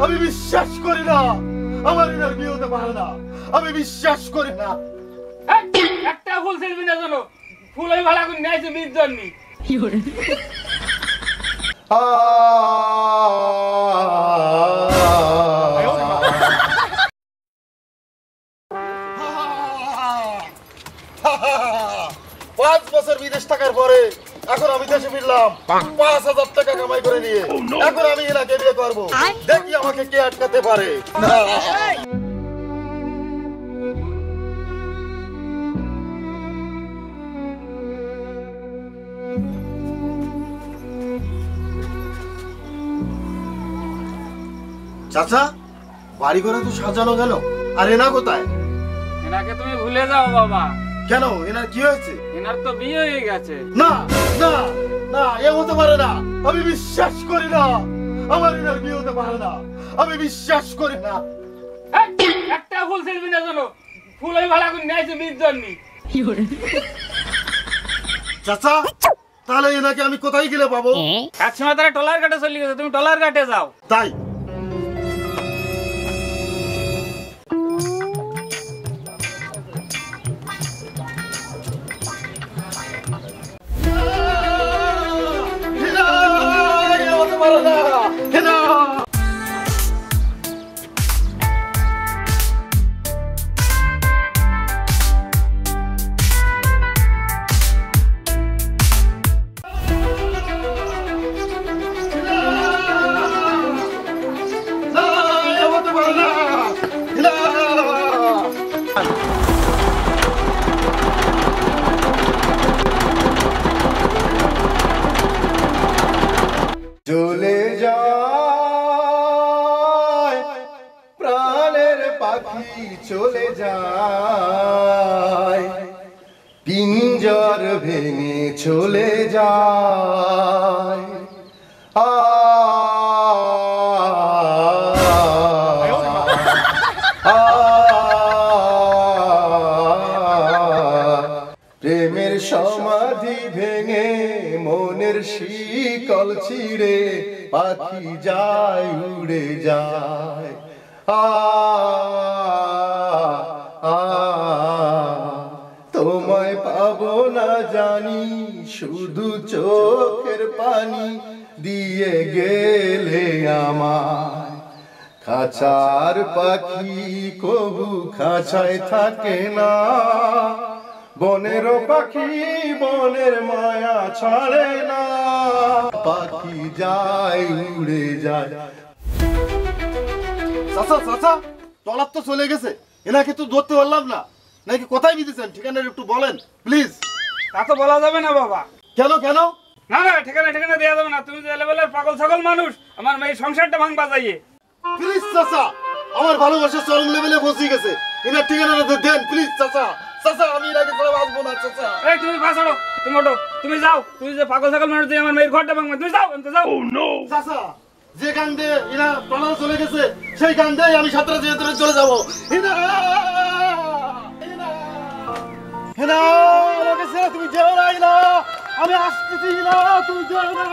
আমি বিশ্বাস করি না আমার ইনার বিয়ে হতে পারে না। আমি বিশ্বাস করি না। একটা ফুল ছিলবি না জানো, ফুল ওই ভাড়া করে নিয়েছে বিয়ের জন্য। পাঁচ বছর বিদেশ থাকার পরে এখন আমি দেশে ফিরলাম 5,000 টাকা কামাই করে নিয়ে। এখন আমি এনাকে বিয়ে করবো, দেখি আমাকে কে আটকাতে পারে। চাচা, বাড়ি ঘরে তো সাজানো গেল, আর এনা কোথায়? এনাকে তুমি ভুলে যাও বাবা। কেন, এনার কি হয়েছে? এনার তো বিয়ে হয়ে গেছে। না না না, এ হতে পারে না। আমি বিশ্বাস করি না আমার এনার বিয়ে হতে পারে না। আমি বিশ্বাস করি না। একটা ফুল ছিলবি না জানো, ফুল ওই ভাড়া করে নিয়েছে বিয়ের জন্য। চাচা, তাহলে এনাকে আমি কোথায় গেলে পাবো? কাছিমা তারা টলার ঘাটে চলে গেছে, তুমি টলার ঘাটে যাও। তাই চলে যায় প্রাণের পাখি, চলে যায় পিঞ্জর ভেঙে চলে যায়। প্রেমের সমাধি ভেঙে মনের শিকল ছিঁড়ে পাখি যায় উড়ে যায়। তোমায় পাবো না জানি, শুধু চোখের পানি দিয়ে গেলে আমায়। খাঁচার পাখি কবু খাঁচায় থাকে না, বনের পাখি বনের মায়া ছাড়ে না, পাখি যায় উড়ে যায়। চাচা চাচা, টলার তো চলে গেছে, এনাকে তো ধরতে পারলাম না। নাকি কোথায় বিদেছেন, ঠিকানা একটু বলেন প্লিজ। তা তো বলা যাবে না বাবা। কেন কেন? না না, ঠিকানা ঠিকানা দেওয়া যাবে না। তুমি যে লেভেলের পাগল ছাগল মানুষ, আমার মেয়ে সংসারটা ভাঙবা যাইয়ে। প্লিজ চাচা, আমার ভালোবাসা চরম লেভেলে পৌঁছে গেছে, এনার ঠিকানাটা দেন প্লিজ চাচা। চাচা, আমি এনাকে ছাড়া বাঁচবো না চাচা। এই তুমি বাঁচাড়ো, তুমি ওঠো, তুমি যাও। তুমি যে পাগল ছাগল মানুষ দিয়ে আমার মেয়ের ঘরটা ভাঙবা, তুমি যাও, যাও। চাচা, যে গান দিয়ে এরা টলার চলে গেছে সেই গান দিয়ে আমি সাঁতরা যেতে চলে যাবো। আমাকে ছেড়ে তুমি যেও না, আমি আসতেছি না, তুমি যেও না।